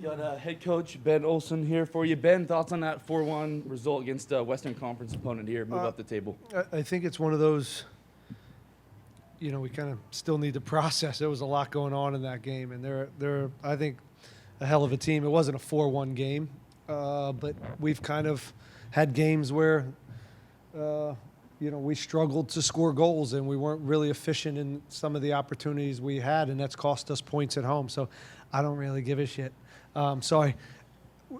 Got head coach Ben Olsen here for you. Ben, thoughts on that 4-1 result against a Western Conference opponent here? Move up the table. I think it's one of those, we kind of still need to process. There was a lot going on in that game, and they're I think, a hell of a team. It wasn't a 4-1 game, but we've kind of had games where, we struggled to score goals, and we weren't really efficient in some of the opportunities we had, and that's cost us points at home. So I don't really give a shit.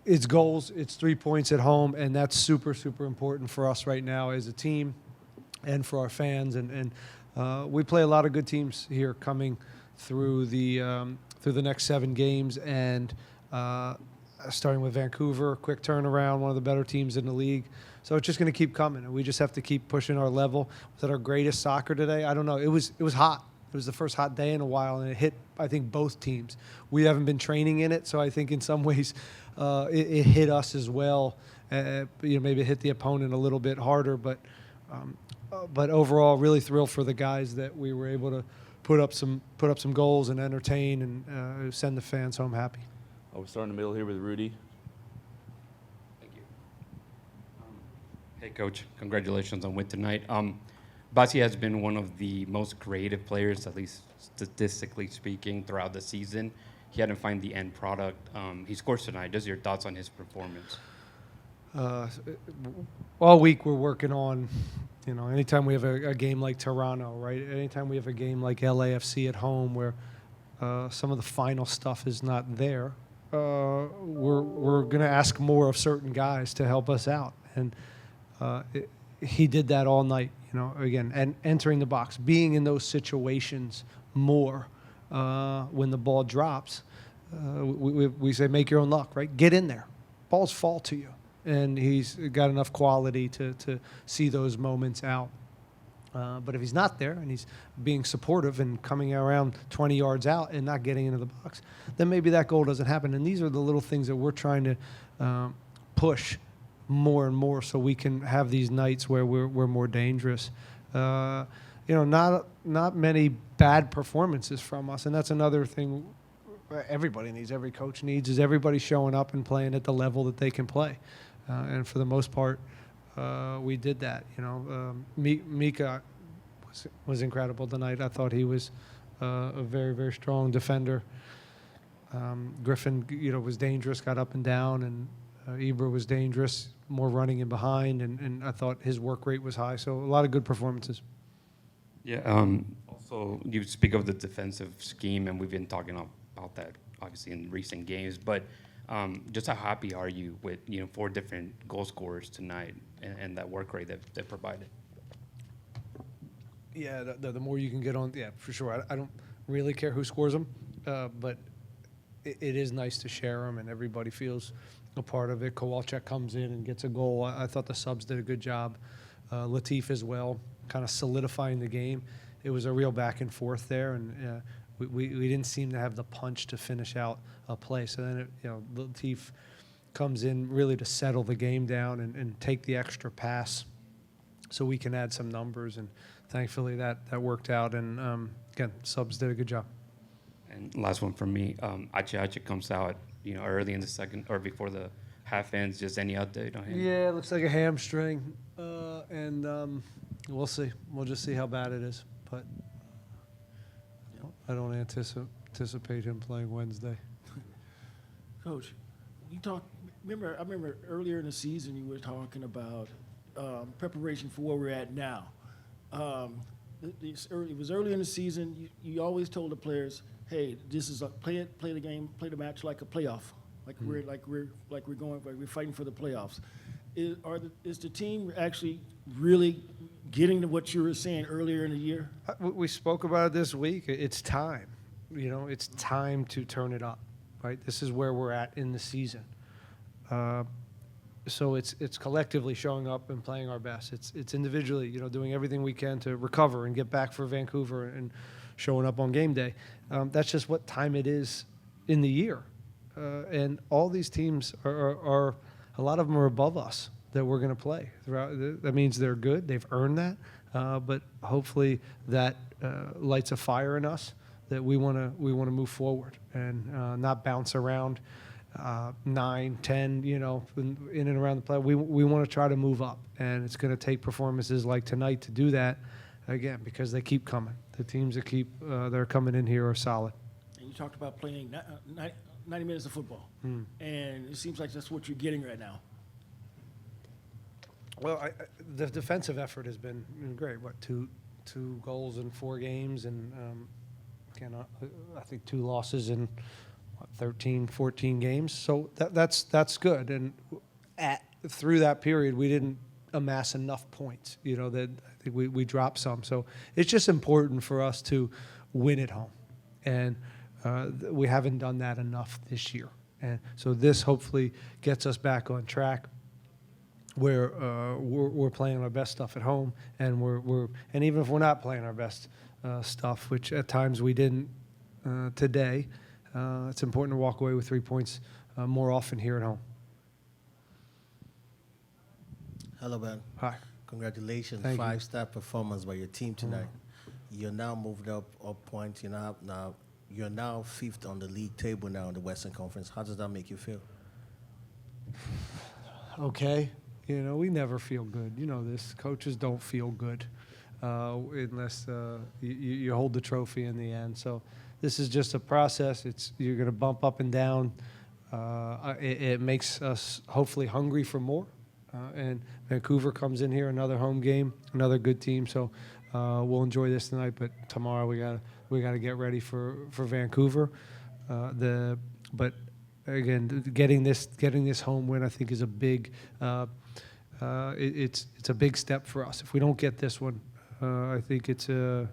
It's goals, it's 3 points at home, and that's super, super important for us right now as a team and for our fans. And we play a lot of good teams here coming through the next 7 games, and starting with Vancouver, quick turnaround, one of the better teams in the league. So it's just going to keep coming, and we just have to keep pushing our level. Was that our greatest soccer today? I don't know. It was hot. It was the first hot day in a while, and it hit, I think, both teams. We haven't been training in it, so I think in some ways it hit us as well. Maybe it hit the opponent a little bit harder, but overall, really thrilled for the guys that we were able to put up some goals and entertain and send the fans home happy. We'll start in the middle here with Rudy. Thank you. Hey, Coach. Congratulations on win tonight. Basia has been one of the most creative players, at least statistically speaking, throughout the season. He hadn't found the end product. He scores tonight. Just your thoughts on his performance? All week we're working on, anytime we have a game like Toronto, right? Anytime we have a game like LAFC at home where some of the final stuff is not there, we're going to ask more of certain guys to help us out. And he did that all night, again, and entering the box, being in those situations more when the ball drops. We say make your own luck, right? Get in there. Balls fall to you. And he's got enough quality to see those moments out. But if he's not there and he's being supportive and coming around 20 yards out and not getting into the box, then maybe that goal doesn't happen. And these are the little things that we're trying to push more and more so we can have these nights where we're more dangerous. Not many bad performances from us, and that's another thing everybody needs, every coach needs, is everybody showing up and playing at the level that they can play. And for the most part, we did that. Mika was incredible tonight. I thought he was a very, very strong defender. Griffin, was dangerous, got up and down, and Ibra was dangerous, more running in behind, and I thought his work rate was high. So a lot of good performances. Yeah. Also, you speak of the defensive scheme, and we've been talking about that obviously in recent games. But just how happy are you with 4 different goal scorers tonight and that work rate that they provided? Yeah, the more you can get on, yeah, for sure. I don't really care who scores them, but it is nice to share them, and everybody feels a part of it. Kowalczyk comes in and gets a goal. I thought the subs did a good job. Latif as well, kind of solidifying the game. It was a real back and forth there, and we didn't seem to have the punch to finish out a play. So then, Latif comes in really to settle the game down and take the extra pass so we can add some numbers. And thankfully that worked out. And again, subs did a good job. And last one from me, Achi comes out, early in the second or before the half ends. Just any update on him? Yeah, it looks like a hamstring, and we'll see. We'll just see how bad it is. But I don't anticipate him playing Wednesday. Coach, I remember earlier in the season you were talking about preparation for where we're at now. It was early in the season. You always told the players, "Hey, this is play the game, play the match like a playoff, we're fighting for the playoffs." Is the team actually really getting to what you were saying earlier in the year? We spoke about it this week. It's time. It's time to turn it up, right? This is where we're at in the season. So it's collectively showing up and playing our best. It's individually, doing everything we can to recover and get back for Vancouver and showing up on game day. That's just what time it is in the year. And all these teams are a lot of them are above us that we're going to play throughout. That means they're good. They've earned that. But hopefully that lights a fire in us that we want to move forward and not bounce around 9, 10, you know, in and around the play. We want to try to move up, and it's going to take performances like tonight to do that, again, because they keep coming. The teams that keep they're coming in here are solid. And you talked about playing 90 minutes of football, and it seems like that's what you're getting right now. Well, the defensive effort has been great. What, two goals in 4 games, and I think 2 losses in 13, 14 games. So that's good. And through that period, we didn't amass enough points. You know, that I think we dropped some. So it's just important for us to win at home, and we haven't done that enough this year. And so this hopefully gets us back on track, where we're playing our best stuff at home, and and even if we're not playing our best stuff, which at times we didn't today, it's important to walk away with 3 points more often here at home. Hello, Ben. Hi. Congratulations. Thank you. 5-star performance by your team tonight. You're now moved up points. You're now 5th on the league table now in the Western Conference. How does that make you feel? Okay. You know, we never feel good. You know this. Coaches don't feel good unless you hold the trophy in the end. So this is just a process. You're going to bump up and down. It makes us hopefully hungry for more. And Vancouver comes in here, another home game, another good team. So we'll enjoy this tonight. But tomorrow we got to get ready for Vancouver. But again, getting this home win, I think, is a big. It's a big step for us. If we don't get this one, I think it's the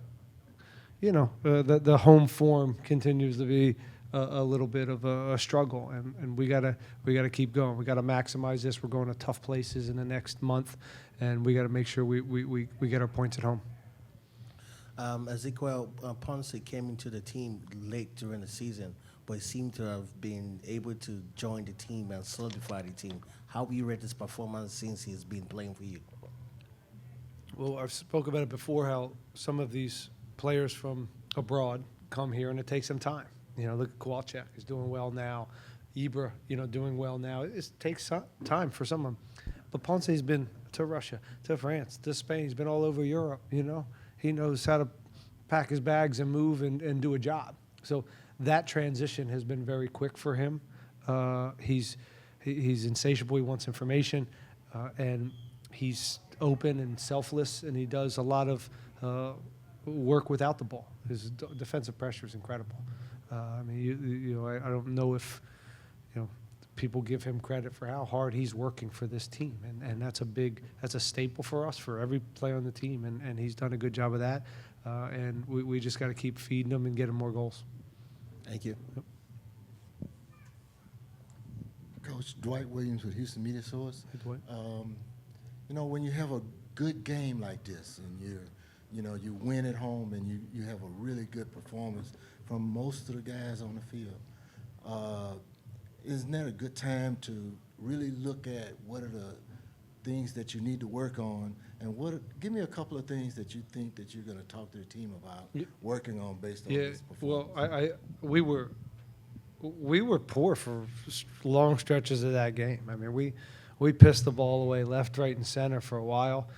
home form continues to be a little bit of a struggle, and we gotta keep going. We gotta maximize this. We're going to tough places in the next month, and we gotta make sure we get our points at home. Ezequiel Ponce came into the team late during the season, but he seemed to have been able to join the team and solidify the team. How do you rate his performance since he's been playing for you? Well, I've spoke about it before, how some of these players from abroad come here, and it takes them time. You know, look at Kowalczyk, he's doing well now. Ibra, doing well now. It takes time for some of them. But Ponce's been to Russia, to France, to Spain. He's been all over Europe, He knows how to pack his bags and move and do a job. So that transition has been very quick for him. He's insatiable. He wants information, and he's open and selfless, and he does a lot of work without the ball. His defensive pressure is incredible. I don't know if people give him credit for how hard he's working for this team, and that's a staple for us, for every player on the team, and he's done a good job of that. And we just got to keep feeding him and get him more goals. Thank you. Yep. Coach Dwight Williams with Houston Media Source. Hey, Dwight. When you have a good game like this, and you win at home, and you have a really good performance from most of the guys on the field, isn't that a good time to really look at what are the things that you need to work on, and give me a couple of things that you think that you're going to talk to the team about working on based on this performance? Well, we were poor for long stretches of that game. I mean, we pissed the ball away left, right, and center for a while.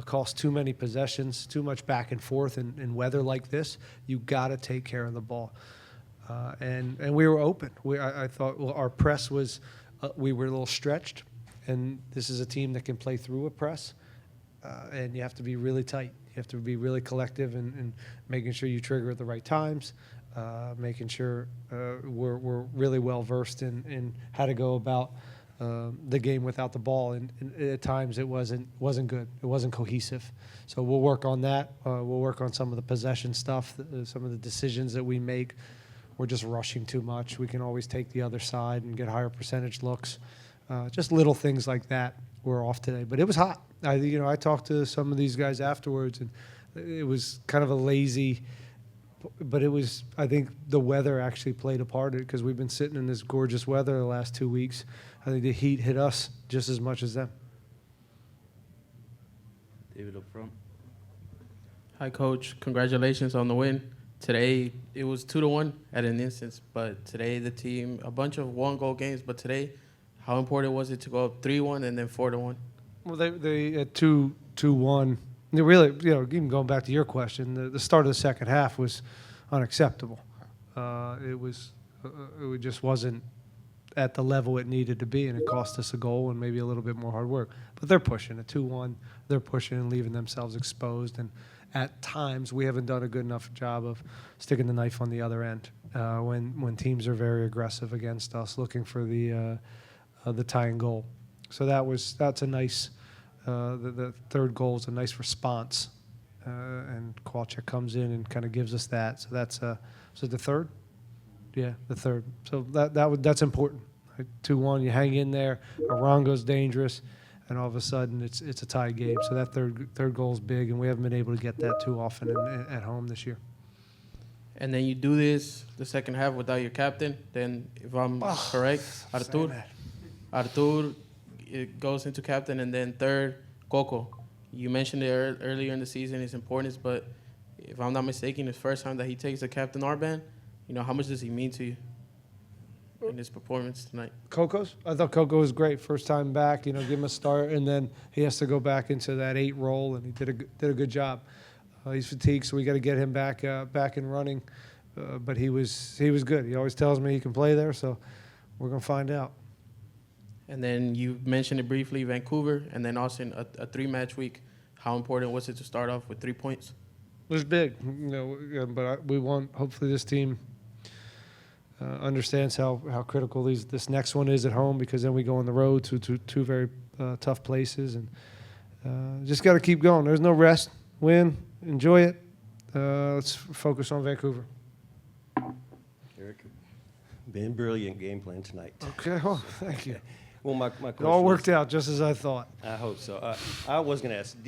Cost too many possessions, too much back and forth in weather like this. You got to take care of the ball. And we were open. I thought our press was, we were a little stretched, and this is a team that can play through a press, and you have to be really tight. You have to be really collective and making sure you trigger at the right times, making sure we're really well versed in how to go about the game without the ball. And at times it wasn't good. It wasn't cohesive. So we'll work on that. We'll work on some of the possession stuff, some of the decisions that we make. We're just rushing too much. We can always take the other side and get higher percentage looks. Just little things like that were off today. But it was hot. I talked to some of these guys afterwards, and it was kind of a lazy, but it was, I think the weather actually played a part in it, because we've been sitting in this gorgeous weather the last 2 weeks. I think the heat hit us just as much as them. David up front. Hi, Coach. Congratulations on the win. Today it was 2-1 at an instance, but today the team, a bunch of 1-goal games, but today, how important was it to go up 3-1 and then 4-1? Well, they at 2-1. They really, even going back to your question, the start of the second half was unacceptable. It just wasn't at the level it needed to be, and it cost us a goal and maybe a little bit more hard work. But they're pushing at 2-1. They're pushing and leaving themselves exposed. And at times, we haven't done a good enough job of sticking the knife on the other end when teams are very aggressive against us, looking for the tying goal. So that's a nice. The third goal is a nice response, and Kowalczyk comes in and kind of gives us that. So that's so the third. Yeah, the third. So that's important. Right? 2-1, you hang in there. Arango's dangerous, and all of a sudden it's a tie game. So that third goal is big, and we haven't been able to get that too often at home this year. And then you do this the second half without your captain. Then, if I'm correct, Artur it goes into captain, and then third, Coco. You mentioned it earlier in the season, his importance, but if I'm not mistaken, it's the first time that he takes the captain armband. How much does he mean to you in his performance tonight? Coco's? I thought Coco was great. First time back, give him a start, and then he has to go back into that 8 role, and he did a good job. He's fatigued, so we got to get him back and running. But he was good. He always tells me he can play there, so we're gonna find out. And then you mentioned it briefly, Vancouver, and then Austin, a 3-match week. How important was it to start off with 3 points? It was big, but we want. Hopefully, this team understands how critical this next one is at home, because then we go on the road to two very tough places, and just got to keep going. There's no rest. Win, enjoy it. Let's focus on Vancouver. Eric, been brilliant game plan tonight. Okay, well, thank you. Well, my question It all worked is, out just as I thought. I hope so. I was going to ask,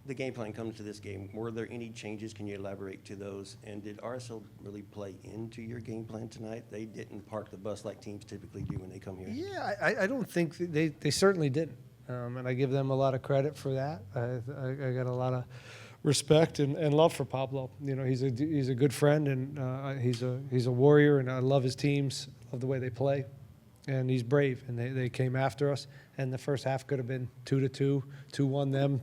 the game plan comes to this game. Were there any changes? Can you elaborate to those? And did RSL really play into your game plan tonight? They didn't park the bus like teams typically do when they come here. Yeah, I don't think they certainly didn't, and I give them a lot of credit for that. I got a lot of respect and love for Pablo. He's a good friend, and he's a warrior, and I love his teams. Love the way they play, and he's brave. And they came after us. And the first half could have been 2-2, 2-1 them.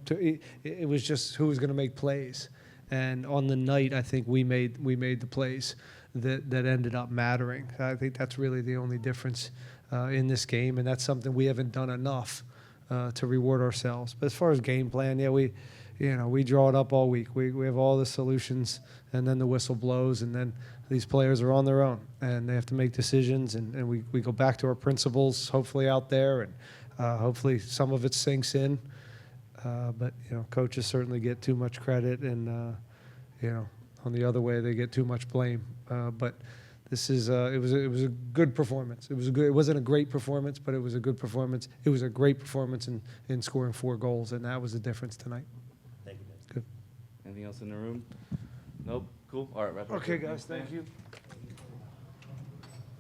It was just who was going to make plays. And on the night, I think we made the plays that ended up mattering. I think that's really the only difference in this game, and that's something we haven't done enough to reward ourselves. But as far as game plan, yeah, we draw it up all week. We have all the solutions, and then the whistle blows, and then these players are on their own, and they have to make decisions, and we go back to our principles, hopefully out there, and hopefully some of it sinks in. But coaches certainly get too much credit, and on the other way they get too much blame. But this is it was a good performance. It wasn't a great performance, but it was a good performance. It was a great performance in scoring 4 goals, and that was the difference tonight. Thank you, man. Good. Anything else in the room? Nope. Cool. All right. Wrap it up. Okay, guys. Thank you.